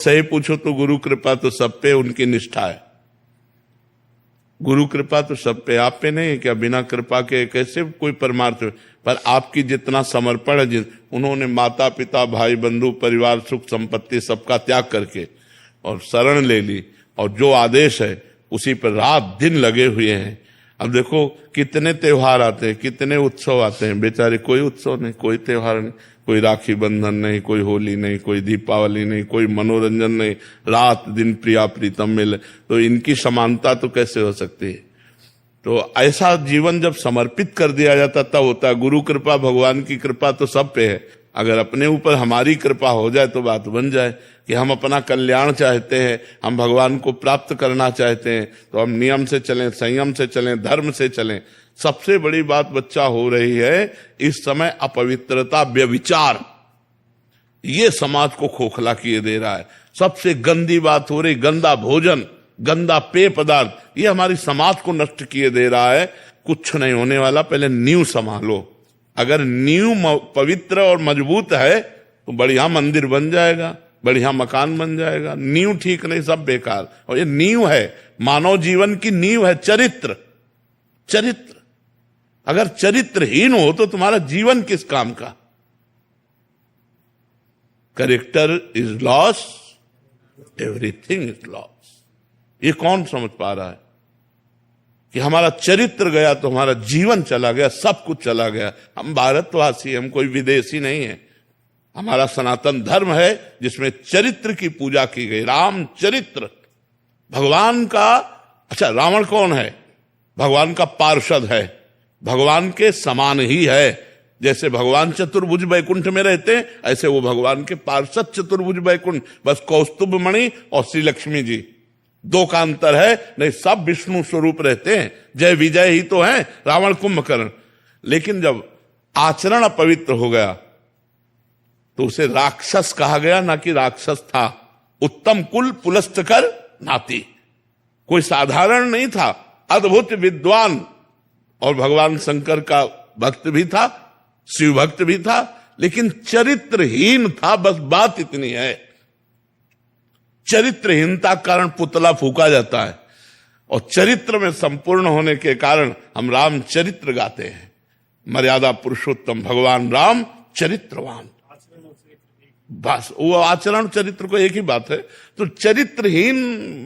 सही पूछो तो गुरु कृपा तो सब पे उनकी निष्ठा है। गुरु कृपा तो सब पे, आप पे नहीं है क्या? बिना कृपा के कैसे कोई परमार्थ? पर आपकी जितना समर्पण है, उन्होंने माता पिता भाई बंधु परिवार सुख संपत्ति सबका त्याग करके और शरण ले ली, और जो आदेश है उसी पर रात दिन लगे हुए हैं। अब देखो कितने त्योहार आते हैं, कितने उत्सव आते हैं, बेचारे कोई उत्सव नहीं, कोई त्योहार नहीं, कोई राखी बंधन नहीं, कोई होली नहीं, कोई दीपावली नहीं, कोई मनोरंजन नहीं, रात दिन प्रिया प्रीतम मिले। तो इनकी समानता तो कैसे हो सकती है? तो ऐसा जीवन जब समर्पित कर दिया जाता तब होता है। गुरु कृपा, भगवान की कृपा तो सब पे है। अगर अपने ऊपर हमारी कृपा हो जाए तो बात बन जाए कि हम अपना कल्याण चाहते हैं, हम भगवान को प्राप्त करना चाहते हैं, तो हम नियम से चलें, संयम से चलें, धर्म से चलें। सबसे बड़ी बात बच्चा हो रही है इस समय अपवित्रता, व्यभिचार, ये समाज को खोखला किए दे रहा है। सबसे गंदी बात हो रही, गंदा भोजन, गंदा पेय पदार्थ, ये हमारी समाज को नष्ट किए दे रहा है। कुछ नहीं होने वाला, पहले नींव संभालो। अगर नींव पवित्र और मजबूत है तो बढ़िया मंदिर बन जाएगा, बढ़िया मकान बन जाएगा। नींव ठीक नहीं, सब बेकार। और ये नींव है, मानव जीवन की नींव है चरित्र। चरित्र अगर चरित्रहीन हो तो तुम्हारा जीवन किस काम का? Character is loss, everything is loss. ये कौन समझ पा रहा है कि हमारा चरित्र गया तो हमारा जीवन चला गया, सब कुछ चला गया। हम भारतवासी, हम कोई विदेशी नहीं है। हमारा सनातन धर्म है जिसमें चरित्र की पूजा की गई। राम चरित्र भगवान का। अच्छा, रावण कौन है? भगवान का पार्षद है, भगवान के समान ही है। जैसे भगवान चतुर्भुज वैकुंठ में रहते हैं, ऐसे वो भगवान के पार्षद चतुर्भुज वैकुंठ। बस कौस्तुभ मणि और श्री लक्ष्मी जी, दो का अंतर है, नहीं सब विष्णु स्वरूप रहते हैं। जय विजय ही तो है, रावण कुंभकर्ण। लेकिन जब आचरण अपवित्र हो गया तो उसे राक्षस कहा गया, ना कि राक्षस था। उत्तम कुल पुलस्त कर नाती, कोई साधारण नहीं था, अद्भुत विद्वान। और भगवान शंकर का भक्त भी था, शिव भक्त भी था, लेकिन चरित्रहीन था। बस बात इतनी है। चरित्रहीनता के कारण पुतला फूका जाता है, और चरित्र में संपूर्ण होने के कारण हम राम चरित्र गाते हैं। मर्यादा पुरुषोत्तम भगवान राम चरित्रवान। बस वो आचरण चरित्र को एक ही बात है। तो चरित्रहीन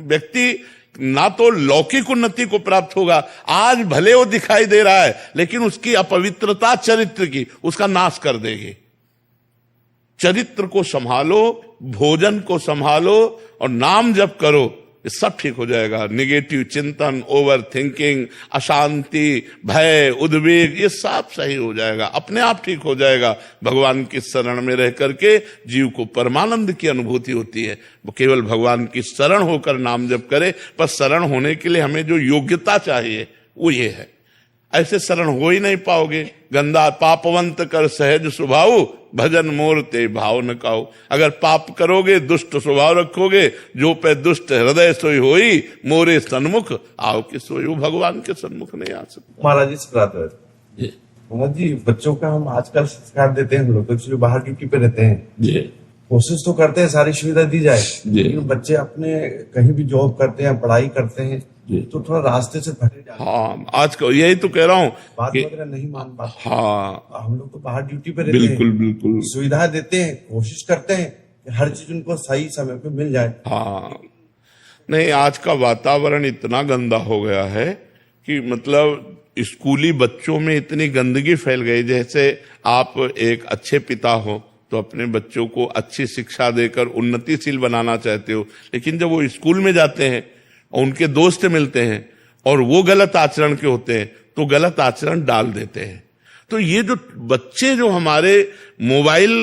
व्यक्ति ना तो लौकिक उन्नति को प्राप्त होगा, आज भले वो दिखाई दे रहा है, लेकिन उसकी अपवित्रता चरित्र की उसका नाश कर देगी। चरित्र को संभालो, भोजन को संभालो, और नाम जप करो, ये सब ठीक हो जाएगा। निगेटिव चिंतन, ओवर थिंकिंग, अशांति, भय, उद्वेग, ये सब सही हो जाएगा, अपने आप ठीक हो जाएगा। भगवान की शरण में रह करके जीव को परमानंद की अनुभूति होती है। वो केवल भगवान की शरण होकर नाम जप करे। पर शरण होने के लिए हमें जो योग्यता चाहिए वो ये है। ऐसे शरण हो ही नहीं पाओगे। गंदा पापवंत कर सहज स्वभाव, भजन मोर ते भाव न काओ। अगर पाप करोगे, दुष्ट स्वभाव रखोगे, जो पे दुष्ट हृदय सोई होई, मोरे सन्मुख आओ कि सोई। वो भगवान के सन्मुख नहीं आ सकते। महाराज जी से बात है महाराज जी, बच्चों का हम आजकल संस्कार देते हैं। हम लोग एक्चुअली बाहर ड्यूटी पे रहते हैं जी, कोशिश तो करते हैं सारी सुविधा दी जाए, लेकिन बच्चे अपने कहीं भी जॉब करते हैं, पढ़ाई करते हैं, तो थोड़ा रास्ते से भटक जाते हैं। हाँ, आज यही तो कह रहा हूँ, बात वगैरह नहीं मान पाते। हाँ, हम लोग तो बाहर ड्यूटी पे रहते हैं, बिल्कुल बिल्कुल सुविधा देते हैं, कोशिश करते हैं कि हर चीज उनको सही समय पे मिल जाए। हाँ, नहीं, आज का वातावरण इतना गंदा हो गया है कि मतलब स्कूली बच्चों में इतनी गंदगी फैल गई। जैसे आप एक अच्छे पिता हो तो अपने बच्चों को अच्छी शिक्षा देकर उन्नतिशील बनाना चाहते हो, लेकिन जब वो स्कूल में जाते हैं और उनके दोस्त मिलते हैं और वो गलत आचरण के होते हैं तो गलत आचरण डाल देते हैं। तो ये जो बच्चे जो हमारे मोबाइल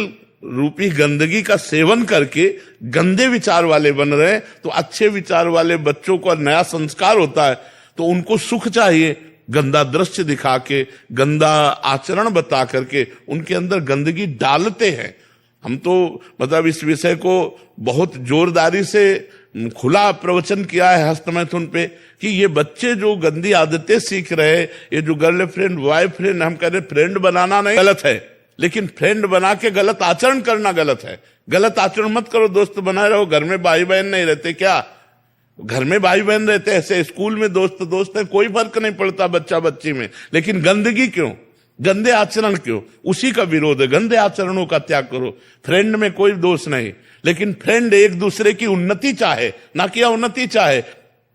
रूपी गंदगी का सेवन करके गंदे विचार वाले बन रहे हैं, तो अच्छे विचार वाले बच्चों का नया संस्कार होता है तो उनको सुख चाहिए। गंदा दृश्य दिखा के, गंदा आचरण बता करके उनके अंदर गंदगी डालते हैं। हम तो मतलब इस विषय को बहुत जोरदारी से खुला प्रवचन किया है हस्तमैथुन पे कि ये बच्चे जो गंदी आदतें सीख रहे हैं, ये जो गर्लफ्रेंड बॉयफ्रेंड, हम कह रहे फ्रेंड बनाना नहीं गलत है, लेकिन फ्रेंड बना के गलत आचरण करना गलत है। गलत आचरण मत करो, दोस्त बनाए रहो। घर में भाई बहन नहीं रहते क्या? घर में भाई बहन रहते ऐसे, स्कूल में दोस्त हैं, कोई फर्क नहीं पड़ता बच्चा बच्ची में। लेकिन गंदगी क्यों, गंदे आचरण क्यों? उसी का विरोध है। गंदे आचरणों का त्याग करो। फ्रेंड में कोई दोष नहीं, लेकिन फ्रेंड एक दूसरे की उन्नति चाहे, ना कि अवनति चाहे।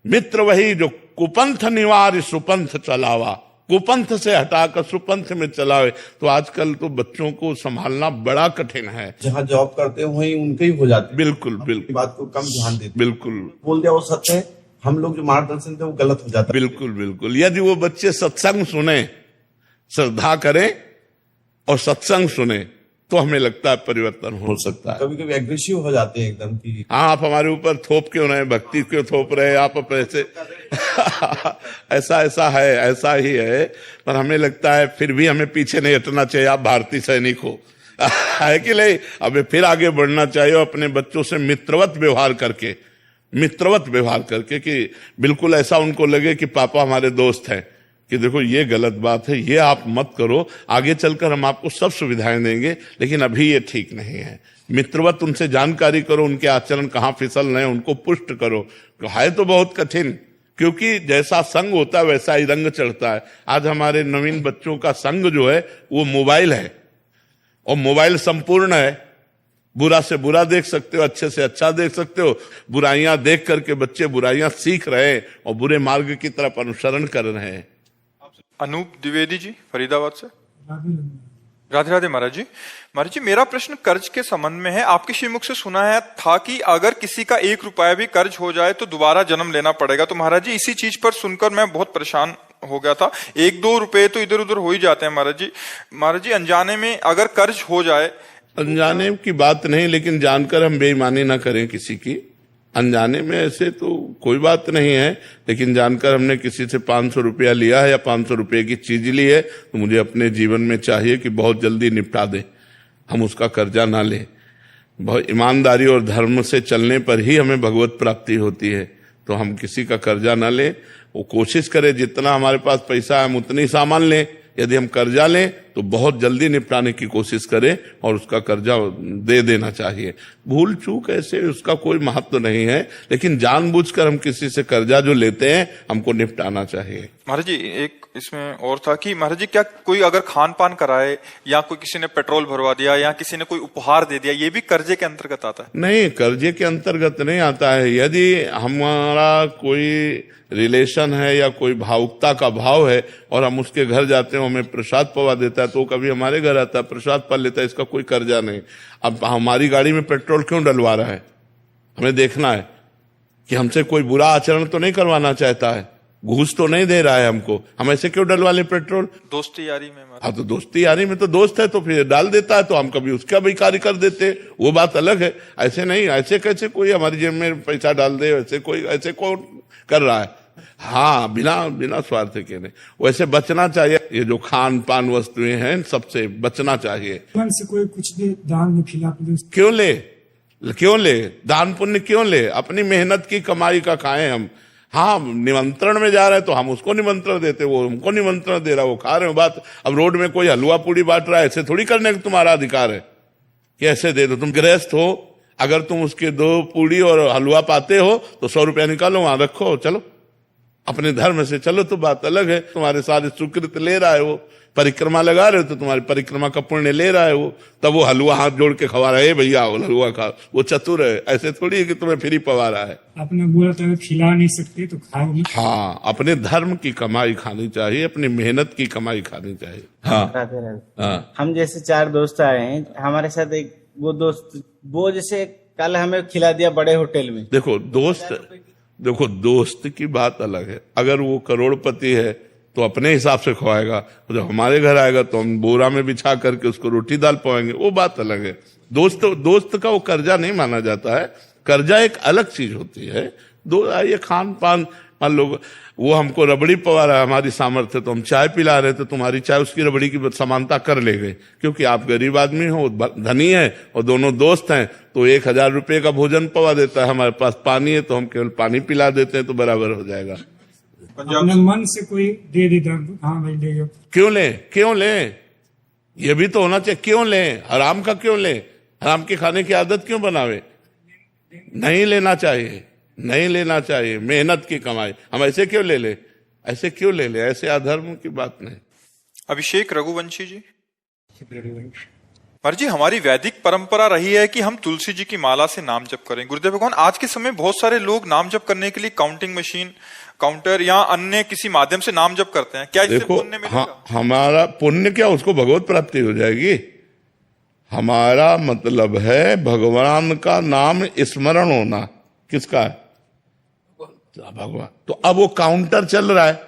मित्र वही जो कुपंथ निवार सुपंथ चलावा, कुपंथ से हटाकर सुपंथ में चलावे। तो आजकल तो बच्चों को संभालना बड़ा कठिन है। जहाँ जॉब करते हैं वहीं उनके ही हो जाते हैं। बिल्कुल बिल्कुल, बात को कम ध्यान देते। बिल्कुल बोल दिया वो सत्य है, हम लोग जो मार्गदर्शन थे वो गलत हो जाता है। बिल्कुल बिल्कुल। यदि वो बच्चे सत्संग सुने, श्रद्धा करें और सत्संग सुने, तो हमें लगता है परिवर्तन हो सकता है। कभी कभी एग्रेसिव हो जाते हैं एकदम की, हाँ आप हमारे ऊपर थोप क्यों रहे, भक्ति क्यों थोप रहे आप ऐसे ऐसा है, ऐसा ही है। पर हमें लगता है फिर भी हमें पीछे नहीं हटना चाहिए। आप भारतीय सैनिक हो है कि नहीं? हमें फिर आगे बढ़ना चाहिए, अपने बच्चों से मित्रवत व्यवहार करके, कि बिल्कुल ऐसा उनको लगे कि पापा हमारे दोस्त हैं, कि देखो ये गलत बात है, ये आप मत करो, आगे चलकर हम आपको सब सुविधाएं देंगे, लेकिन अभी ये ठीक नहीं है। मित्रवत उनसे जानकारी करो, उनके आचरण कहाँ फिसल रहे हैं उनको पुष्ट करो। तो है तो बहुत कठिन, क्योंकि जैसा संग होता है वैसा ही रंग चढ़ता है। आज हमारे नवीन बच्चों का संग जो है वो मोबाइल है, और मोबाइल संपूर्ण है। बुरा से बुरा देख सकते हो, अच्छे से अच्छा देख सकते हो। बुराइयां देख करके बच्चे बुराइयां सीख रहे हैं और बुरे मार्ग की तरफ अनुसरण कर रहे हैं। अनूप द्विवेदी जी फरीदाबाद से। राधे राधे महाराज जी। महाराज जी, मेरा प्रश्न कर्ज के संबंध में है। आपके श्रीमुख से सुना है था कि अगर किसी का 1 रुपया भी कर्ज हो जाए तो दोबारा जन्म लेना पड़ेगा। तो महाराज जी, इसी चीज पर सुनकर मैं बहुत परेशान हो गया था। 1-2 रुपए तो इधर उधर हो ही जाते हैं महाराज जी, अनजाने में अगर कर्ज हो जाए। अनजाने की बात नहीं, लेकिन जानकर हम बेईमानी ना करें किसी की। अनजाने में ऐसे तो कोई बात नहीं है, लेकिन जानकर हमने किसी से 500 रुपया लिया है या 500 रुपये की चीज ली है, तो मुझे अपने जीवन में चाहिए कि बहुत जल्दी निपटा दें, हम उसका कर्जा ना लें। बहुत ईमानदारी और धर्म से चलने पर ही हमें भगवत प्राप्ति होती है। तो हम किसी का कर्जा ना लें, वो कोशिश करें जितना हमारे पास पैसा है हम उतनी सामान लें। यदि हम कर्जा लें तो बहुत जल्दी निपटाने की कोशिश करें और उसका कर्जा दे देना चाहिए। भूल चूक ऐसे उसका कोई महत्व नहीं है, लेकिन जानबूझकर हम किसी से कर्जा जो लेते हैं हमको निपटाना चाहिए। महाराज जी, एक इसमें और था कि महाराज जी, क्या कोई अगर खान पान कराए या कोई किसी ने पेट्रोल भरवा दिया या किसी ने कोई उपहार दे दिया, ये भी कर्जे के अंतर्गत आता है? नहीं, कर्जे के अंतर्गत नहीं आता है। यदि हमारा कोई रिलेशन है या कोई भावुकता का भाव है और हम उसके घर जाते हैं, हमें प्रसाद पवा देता है, तो कभी हमारे घर आता है, प्रसाद पा लेता है, इसका कोई कर्जा नहीं। अब हमारी गाड़ी में पेट्रोल क्यों डलवा रहा है, हमें देखना है कि हमसे कोई बुरा आचरण तो नहीं करवाना चाहता है, घूस तो नहीं दे रहा है हमको, हम ऐसे क्यों डलवा ले पेट्रोल? दोस्ती यारी में। हाँ, तो दोस्ती यारी में तो दोस्त है तो फिर डाल देता है, तो हम कभी उसका भी कार्य कर देते, वो बात अलग है। ऐसे नहीं, ऐसे कैसे कोई हमारी जेब में पैसा डाल दे, ऐसे कोई ऐसे कौन कर रहा है? हाँ, बिना स्वार्थ के नहीं, वैसे बचना चाहिए। ये जो खान पान वस्तुएं हैं सबसे बचना चाहिए। मन से कोई कुछ दे, दान में खिला क्यों ले दान पुण्य क्यों ले? अपनी मेहनत की कमाई का खाएं हम। हाँ, निमंत्रण में जा रहे हैं तो हम उसको निमंत्रण देते, वो हमको निमंत्रण दे रहा, वो खा रहे हो। बात अब रोड में कोई हलवा पूड़ी बांट रहा है, ऐसे थोड़ी करने का तुम्हारा अधिकार है कि ऐसे दे दो। तुम गृहस्थ हो, अगर तुम उसके 2 पूड़ी और हलवा पाते हो तो 100 रुपया निकालो, वहां रखो, चलो अपने धर्म से चलो, तो बात अलग है। तुम्हारे सारे सुकृत ले रहा है, वो परिक्रमा लगा रहे हो तो तुम्हारी परिक्रमा का पुण्य ले रहा है वो, तब वो हलवा हाथ जोड़ के खवा रहा है, भैया हलवा खा, वो चतुर है। ऐसे थोड़ी है कि तुम्हें फ्री पवा रहा है। अपने बोला तो खिला नहीं सकते तो खाओ नहीं। हाँ, अपने धर्म की कमाई खानी चाहिए, अपनी मेहनत की कमाई खानी चाहिए। हाँ, हाँ। हम जैसे 4 दोस्त आए हैं, हमारे साथ एक वो दोस्त, वो जैसे कल हमें खिला दिया बड़े होटल में। देखो दोस्त की बात अलग है। अगर वो करोड़पति है तो अपने हिसाब से खवाएगा, जब हमारे घर आएगा तो हम बोरा में बिछा करके उसको रोटी दाल पवाएंगे, वो बात अलग है। दोस्त का वो कर्जा नहीं माना जाता है। कर्जा एक अलग चीज होती है। ये खान पान, मान लो वो हमको रबड़ी पवा रहा है, हमारी सामर्थ्य, तो हम चाय पिला रहे, तो तुम्हारी चाय उसकी रबड़ी की समानता कर ले गए, क्योंकि आप गरीब आदमी हो, धनी है और दोनों दोस्त हैं, तो 1000 रुपये का भोजन पवा देता है, हमारे पास पानी है तो हम केवल पानी पिला देते हैं, तो बराबर हो जाएगा। अपने मन से कोई दे देता, हाँ भाई ले जाओ। क्यों ले ये भी तो होना चाहिए। क्यों लें? हराम का क्यों लें? हराम के खाने की आदत क्यों बनावे? नहीं लेना चाहिए, नहीं लेना चाहिए। मेहनत की कमाई हम ऐसे क्यों ले ले? ऐसे क्यों ले ले? ऐसे अधर्म की बात नहीं। अभिषेक रघुवंशी जी। महाराज जी, हमारी वैदिक परंपरा रही है कि हम तुलसी जी की माला से नाम जप करें। गुरुदेव भगवान, आज के समय बहुत सारे लोग नाम जप करने के लिए काउंटिंग मशीन, काउंटर या अन्य किसी माध्यम से नाम जप करते हैं। क्या इससे देखो, पुण्य मिलेगा? हमारा पुण्य क्या, उसको भगवत प्राप्ति हो जाएगी। हमारा मतलब है भगवान का नाम स्मरण होना। किसका है? भगवान। तो अब वो काउंटर चल रहा है,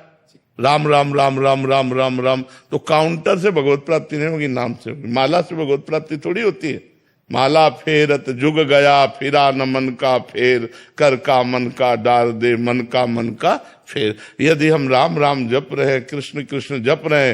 राम राम राम राम राम राम राम, तो काउंटर से भगवत प्राप्ति नहीं होगी, नाम से होगी। माला से भगवत प्राप्ति थोड़ी होती है। माला फेरत जुग गया, फिरा न मन का फेर, कर का मन का डाल दे, मन का फेर। यदि हम राम राम जप रहे, कृष्ण कृष्ण जप रहे,